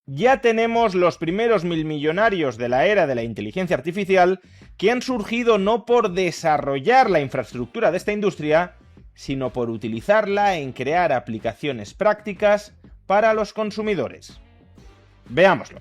Ya tenemos los primeros milmillonarios de la era de la inteligencia artificial que han surgido no por desarrollar la infraestructura de esta industria, sino por utilizarla en crear aplicaciones prácticas para los consumidores. Veámoslo.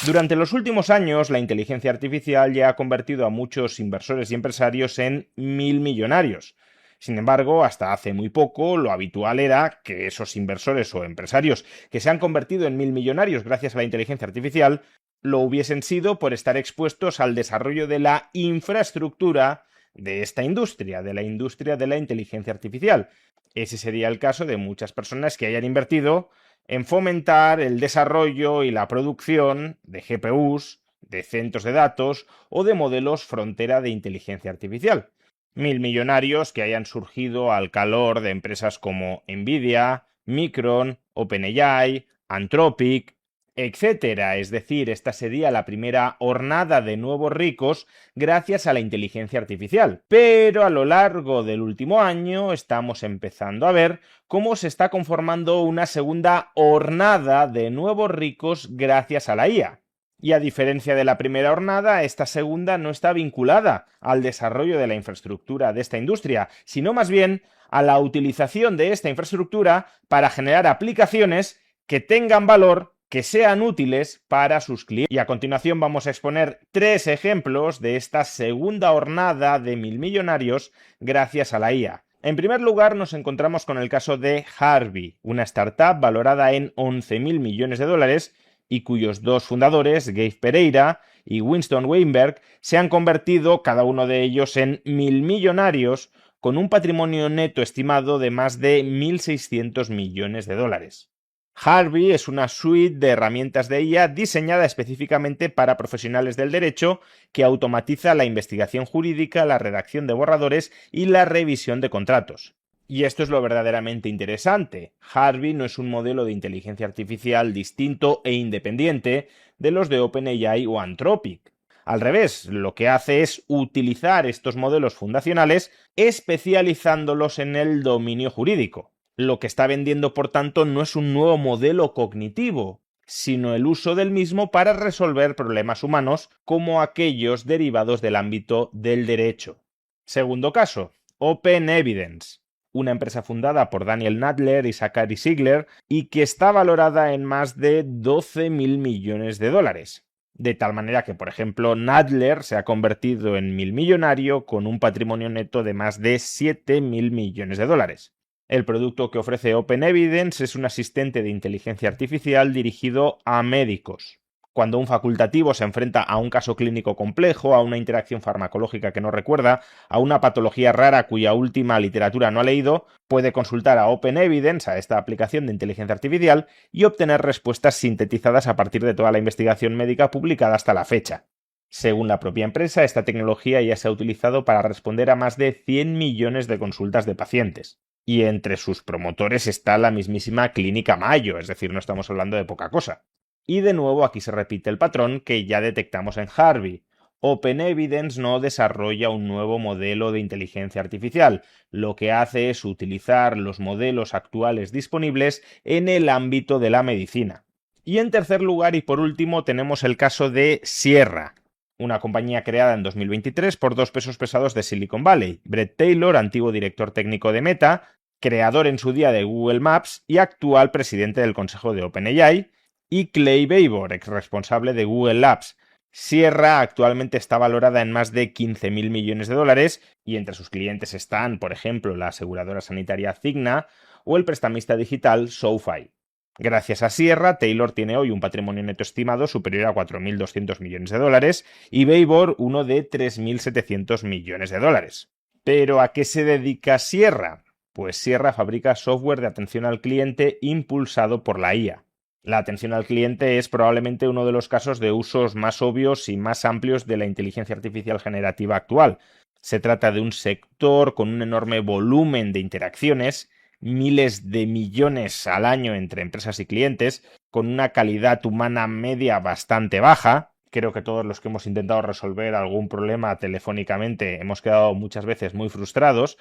Durante los últimos años, la inteligencia artificial ya ha convertido a muchos inversores y empresarios en milmillonarios. Sin embargo, hasta hace muy poco, lo habitual era que esos inversores o empresarios que se han convertido en milmillonarios gracias a la inteligencia artificial lo hubiesen sido por estar expuestos al desarrollo de la infraestructura de esta industria, de la industria de la inteligencia artificial. Ese sería el caso de muchas personas que hayan invertido en fomentar el desarrollo y la producción de GPUs, de centros de datos o de modelos frontera de inteligencia artificial. Milmillonarios que hayan surgido al calor de empresas como Nvidia, Micron, OpenAI, Anthropic, etcétera. Es decir, esta sería la primera hornada de nuevos ricos gracias a la inteligencia artificial. Pero a lo largo del último año estamos empezando a ver cómo se está conformando una segunda hornada de nuevos ricos gracias a la IA. Y a diferencia de la primera hornada, esta segunda no está vinculada al desarrollo de la infraestructura de esta industria, sino más bien a la utilización de esta infraestructura para generar aplicaciones que tengan valor, que sean útiles para sus clientes. Y a continuación vamos a exponer 3 ejemplos de esta segunda hornada de milmillonarios gracias a la IA. En primer lugar, nos encontramos con el caso de Harvey, una startup valorada en 11.000 millones de dólares y cuyos dos fundadores, Gabe Pereira y Winston Weinberg, se han convertido cada uno de ellos en milmillonarios con un patrimonio neto estimado de más de 1.600 millones de dólares. Harvey es una suite de herramientas de IA diseñada específicamente para profesionales del derecho que automatiza la investigación jurídica, la redacción de borradores y la revisión de contratos. Y esto es lo verdaderamente interesante. Harvey no es un modelo de inteligencia artificial distinto e independiente de los de OpenAI o Anthropic. Al revés, lo que hace es utilizar estos modelos fundacionales especializándolos en el dominio jurídico. Lo que está vendiendo, por tanto, no es un nuevo modelo cognitivo, sino el uso del mismo para resolver problemas humanos como aquellos derivados del ámbito del derecho. Segundo caso, OpenEvidence, una empresa fundada por Daniel Nadler y Zachary Ziegler y que está valorada en más de 12.000 millones de dólares. De tal manera que, por ejemplo, Nadler se ha convertido en milmillonario con un patrimonio neto de más de 7.000 millones de dólares. El producto que ofrece OpenEvidence es un asistente de inteligencia artificial dirigido a médicos. Cuando un facultativo se enfrenta a un caso clínico complejo, a una interacción farmacológica que no recuerda, a una patología rara cuya última literatura no ha leído, puede consultar a OpenEvidence, a esta aplicación de inteligencia artificial, y obtener respuestas sintetizadas a partir de toda la investigación médica publicada hasta la fecha. Según la propia empresa, esta tecnología ya se ha utilizado para responder a más de 100 millones de consultas de pacientes. Y entre sus promotores está la mismísima Clínica Mayo, es decir, no estamos hablando de poca cosa. Y de nuevo aquí se repite el patrón que ya detectamos en Harvey. OpenEvidence no desarrolla un nuevo modelo de inteligencia artificial, lo que hace es utilizar los modelos actuales disponibles en el ámbito de la medicina. Y en tercer lugar y por último tenemos el caso de Sierra, una compañía creada en 2023 por dos pesos pesados de Silicon Valley, Bret Taylor, antiguo director técnico de Meta, creador en su día de Google Maps y actual presidente del consejo de OpenAI, y Clay Vavor, ex responsable de Google Labs. Sierra actualmente está valorada en más de 15.000 millones de dólares y entre sus clientes están, por ejemplo, la aseguradora sanitaria Cigna o el prestamista digital SoFi. Gracias a Sierra, Taylor tiene hoy un patrimonio neto estimado superior a 4.200 millones de dólares y Vavor uno de 3.700 millones de dólares. ¿Pero a qué se dedica Sierra? Pues Sierra fabrica software de atención al cliente impulsado por la IA. La atención al cliente es probablemente uno de los casos de usos más obvios y más amplios de la inteligencia artificial generativa actual. Se trata de un sector con un enorme volumen de interacciones, miles de millones al año entre empresas y clientes, con una calidad humana media bastante baja. Creo que todos los que hemos intentado resolver algún problema telefónicamente hemos quedado muchas veces muy frustrados.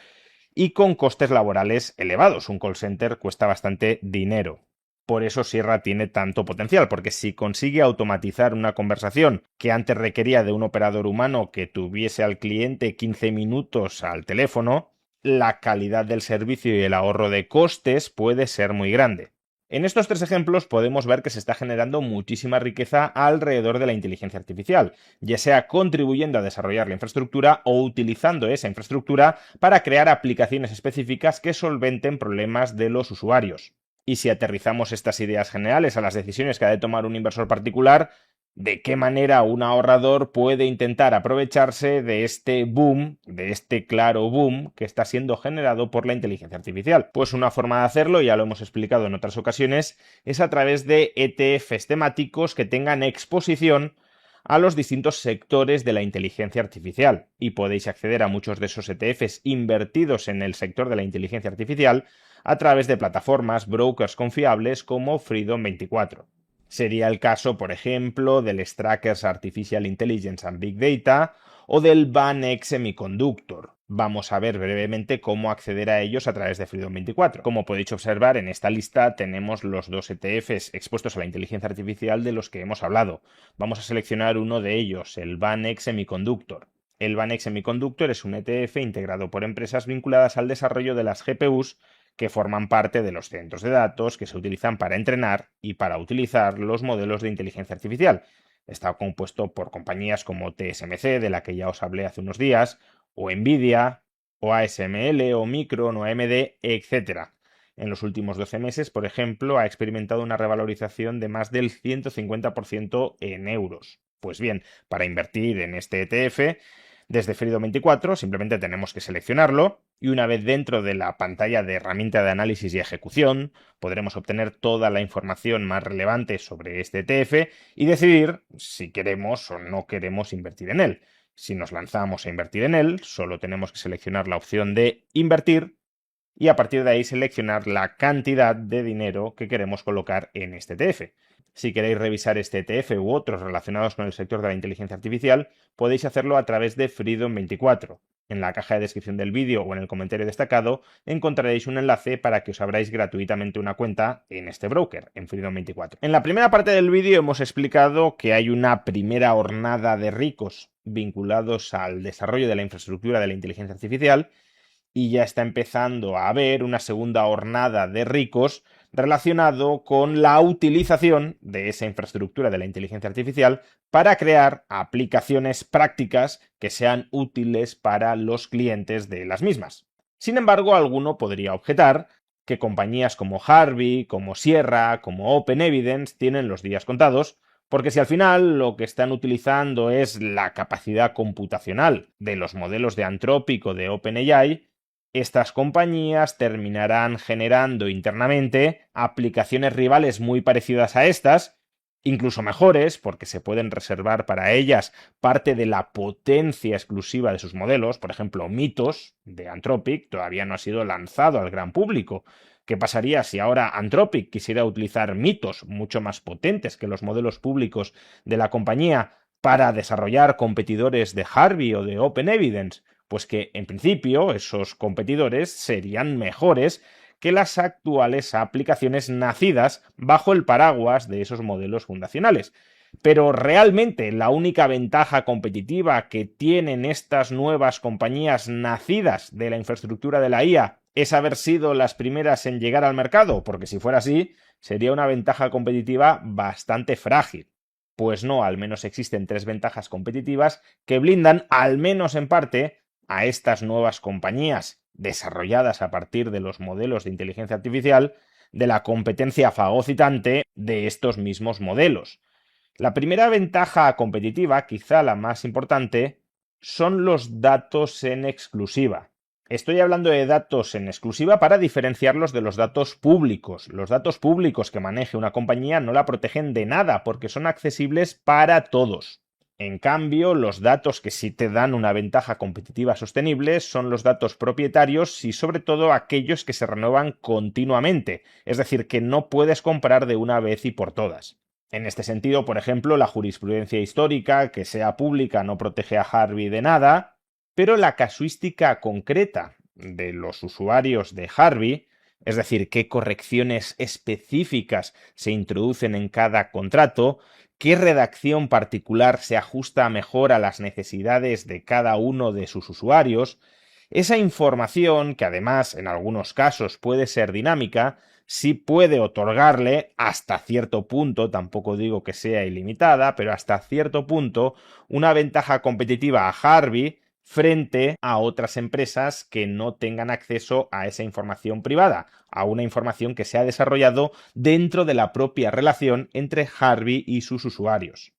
y con costes laborales elevados. Un call center cuesta bastante dinero. Por eso Sierra tiene tanto potencial, porque si consigue automatizar una conversación que antes requería de un operador humano que tuviese al cliente 15 minutos al teléfono, la calidad del servicio y el ahorro de costes puede ser muy grande. En estos 3 ejemplos podemos ver que se está generando muchísima riqueza alrededor de la inteligencia artificial, ya sea contribuyendo a desarrollar la infraestructura o utilizando esa infraestructura para crear aplicaciones específicas que solventen problemas de los usuarios. Y si aterrizamos estas ideas generales a las decisiones que ha de tomar un inversor particular, ¿de qué manera un ahorrador puede intentar aprovecharse de este boom, de este claro boom que está siendo generado por la inteligencia artificial? Pues una forma de hacerlo, ya lo hemos explicado en otras ocasiones, es a través de ETFs temáticos que tengan exposición a los distintos sectores de la inteligencia artificial. Y podéis acceder a muchos de esos ETFs invertidos en el sector de la inteligencia artificial a través de plataformas, brokers confiables como Freedom24. Sería el caso, por ejemplo, del Strackers Artificial Intelligence and Big Data o del VanEck Semiconductor. Vamos a ver brevemente cómo acceder a ellos a través de Freedom24. Como podéis observar, en esta lista tenemos los 2 ETFs expuestos a la inteligencia artificial de los que hemos hablado. Vamos a seleccionar uno de ellos, el VanEck Semiconductor. El VanEck Semiconductor es un ETF integrado por empresas vinculadas al desarrollo de las GPUs que forman parte de los centros de datos que se utilizan para entrenar y para utilizar los modelos de inteligencia artificial. Está compuesto por compañías como TSMC, de la que ya os hablé hace unos días, o Nvidia, o ASML, o Micron, o AMD, etc. En los últimos 12 meses, por ejemplo, ha experimentado una revalorización de más del 150% en euros. Pues bien, para invertir en este ETF, desde Freedom24 simplemente tenemos que seleccionarlo y una vez dentro de la pantalla de herramienta de análisis y ejecución podremos obtener toda la información más relevante sobre este ETF y decidir si queremos o no queremos invertir en él. Si nos lanzamos a invertir en él, solo tenemos que seleccionar la opción de invertir y a partir de ahí seleccionar la cantidad de dinero que queremos colocar en este ETF. Si queréis revisar este ETF u otros relacionados con el sector de la inteligencia artificial, podéis hacerlo a través de Freedom24. En la caja de descripción del vídeo o en el comentario destacado encontraréis un enlace para que os abráis gratuitamente una cuenta en este broker, en Freedom24. En la primera parte del vídeo hemos explicado que hay una primera hornada de ricos vinculados al desarrollo de la infraestructura de la inteligencia artificial y ya está empezando a haber una segunda hornada de ricos relacionado con la utilización de esa infraestructura de la inteligencia artificial para crear aplicaciones prácticas que sean útiles para los clientes de las mismas. Sin embargo, alguno podría objetar que compañías como Harvey, como Sierra, como OpenEvidence tienen los días contados, porque si al final lo que están utilizando es la capacidad computacional de los modelos de Anthropic o de OpenAI, estas compañías terminarán generando internamente aplicaciones rivales muy parecidas a estas, incluso mejores, porque se pueden reservar para ellas parte de la potencia exclusiva de sus modelos. Por ejemplo, Mythos de Anthropic todavía no ha sido lanzado al gran público. ¿Qué pasaría si ahora Anthropic quisiera utilizar Mythos mucho más potentes que los modelos públicos de la compañía para desarrollar competidores de Harvey o de OpenEvidence? Pues que en principio esos competidores serían mejores que las actuales aplicaciones nacidas bajo el paraguas de esos modelos fundacionales. Pero realmente la única ventaja competitiva que tienen estas nuevas compañías nacidas de la infraestructura de la IA es haber sido las primeras en llegar al mercado, porque si fuera así, sería una ventaja competitiva bastante frágil. Pues no, al menos existen 3 ventajas competitivas que blindan, al menos en parte, a estas nuevas compañías desarrolladas a partir de los modelos de inteligencia artificial de la competencia fagocitante de estos mismos modelos. La primera ventaja competitiva, quizá la más importante, son los datos en exclusiva. Estoy hablando de datos en exclusiva para diferenciarlos de los datos públicos. Los datos públicos que maneje una compañía no la protegen de nada porque son accesibles para todos. En cambio, los datos que sí te dan una ventaja competitiva sostenible son los datos propietarios y sobre todo aquellos que se renuevan continuamente, es decir, que no puedes comprar de una vez y por todas. En este sentido, por ejemplo, la jurisprudencia histórica, que sea pública, no protege a Harvey de nada, pero la casuística concreta de los usuarios de Harvey, es decir, qué correcciones específicas se introducen en cada contrato, qué redacción particular se ajusta mejor a las necesidades de cada uno de sus usuarios. Esa información, que además en algunos casos puede ser dinámica, sí puede otorgarle hasta cierto punto, tampoco digo que sea ilimitada, pero hasta cierto punto, una ventaja competitiva a Harvey frente a otras empresas que no tengan acceso a esa información privada, a una información que se ha desarrollado dentro de la propia relación entre Harvey y sus usuarios.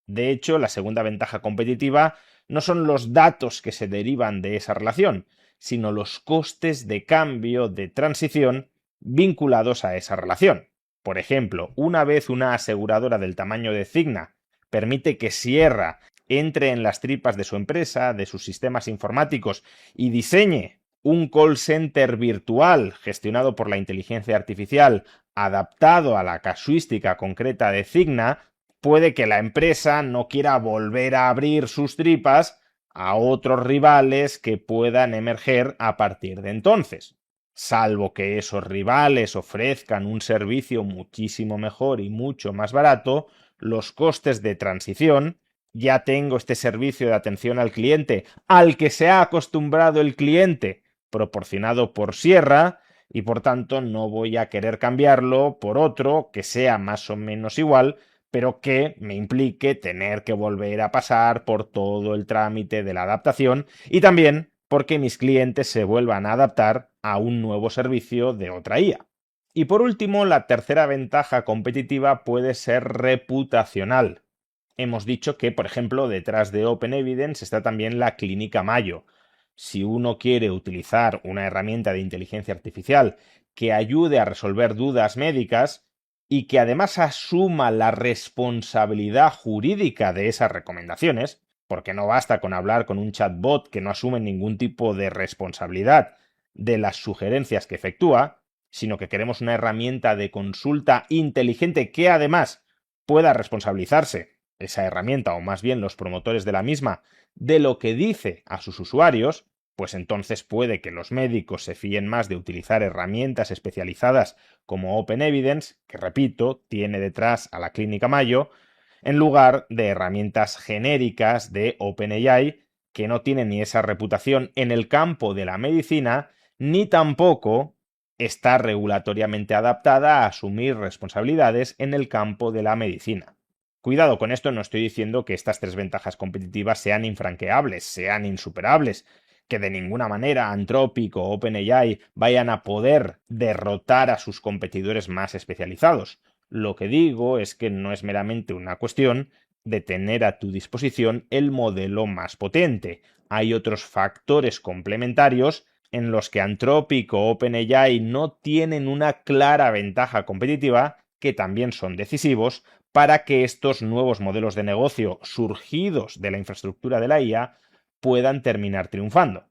De hecho, la segunda ventaja competitiva no son los datos que se derivan de esa relación, sino los costes de cambio de transición vinculados a esa relación. Por ejemplo, una vez una aseguradora del tamaño de Cigna permite que Sierra entre en las tripas de su empresa, de sus sistemas informáticos y diseñe un call center virtual gestionado por la inteligencia artificial adaptado a la casuística concreta de Cigna, puede que la empresa no quiera volver a abrir sus tripas a otros rivales que puedan emerger a partir de entonces. Salvo que esos rivales ofrezcan un servicio muchísimo mejor y mucho más barato, los costes de transición, ya tengo este servicio de atención al cliente al que se ha acostumbrado el cliente, proporcionado por Sierra, y por tanto no voy a querer cambiarlo por otro que sea más o menos igual, pero que me implique tener que volver a pasar por todo el trámite de la adaptación y también porque mis clientes se vuelvan a adaptar a un nuevo servicio de otra IA. Y por último, la tercera ventaja competitiva puede ser reputacional. Hemos dicho que, por ejemplo, detrás de OpenEvidence está también la Clínica Mayo. Si uno quiere utilizar una herramienta de inteligencia artificial que ayude a resolver dudas médicas y que además asuma la responsabilidad jurídica de esas recomendaciones, porque no basta con hablar con un chatbot que no asume ningún tipo de responsabilidad de las sugerencias que efectúa, sino que queremos una herramienta de consulta inteligente que además pueda responsabilizarse, esa herramienta, o más bien los promotores de la misma, de lo que dice a sus usuarios, pues entonces puede que los médicos se fíen más de utilizar herramientas especializadas como OpenEvidence, que repito, tiene detrás a la Clínica Mayo, en lugar de herramientas genéricas de OpenAI que no tienen ni esa reputación en el campo de la medicina, ni tampoco está regulatoriamente adaptada a asumir responsabilidades en el campo de la medicina. Cuidado con esto, no estoy diciendo que estas tres ventajas competitivas sean infranqueables, sean insuperables, que de ninguna manera Anthropic o OpenAI vayan a poder derrotar a sus competidores más especializados. Lo que digo es que no es meramente una cuestión de tener a tu disposición el modelo más potente. Hay otros factores complementarios en los que Anthropic o OpenAI no tienen una clara ventaja competitiva, que también son decisivos para que estos nuevos modelos de negocio surgidos de la infraestructura de la IA puedan terminar triunfando.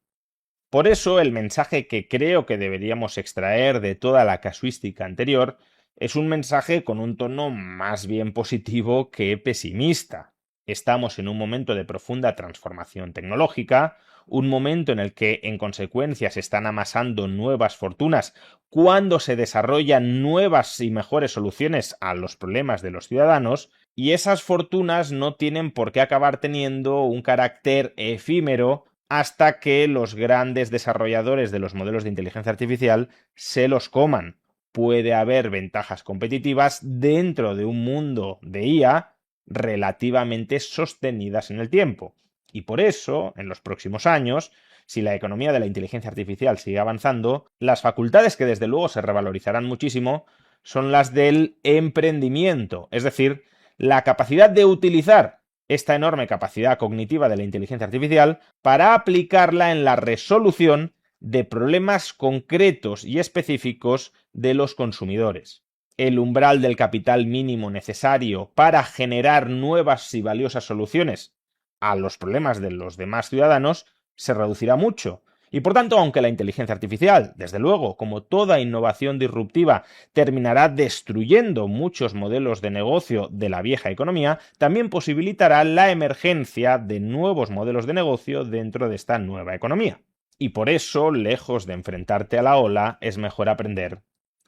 Por eso, el mensaje que creo que deberíamos extraer de toda la casuística anterior es un mensaje con un tono más bien positivo que pesimista. Estamos en un momento de profunda transformación tecnológica, un momento en el que en consecuencia se están amasando nuevas fortunas cuando se desarrollan nuevas y mejores soluciones a los problemas de los ciudadanos, y esas fortunas no tienen por qué acabar teniendo un carácter efímero hasta que los grandes desarrolladores de los modelos de inteligencia artificial se los coman. Puede haber ventajas competitivas dentro de un mundo de IA relativamente sostenidas en el tiempo. Y por eso, en los próximos años, si la economía de la inteligencia artificial sigue avanzando, las facultades que desde luego se revalorizarán muchísimo son las del emprendimiento, es decir, la capacidad de utilizar esta enorme capacidad cognitiva de la inteligencia artificial para aplicarla en la resolución de problemas concretos y específicos de los consumidores. El umbral del capital mínimo necesario para generar nuevas y valiosas soluciones a los problemas de los demás ciudadanos se reducirá mucho. Y por tanto, aunque la inteligencia artificial, desde luego, como toda innovación disruptiva, terminará destruyendo muchos modelos de negocio de la vieja economía, también posibilitará la emergencia de nuevos modelos de negocio dentro de esta nueva economía. Y por eso, lejos de enfrentarte a la ola, es mejor aprender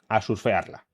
a surfearla.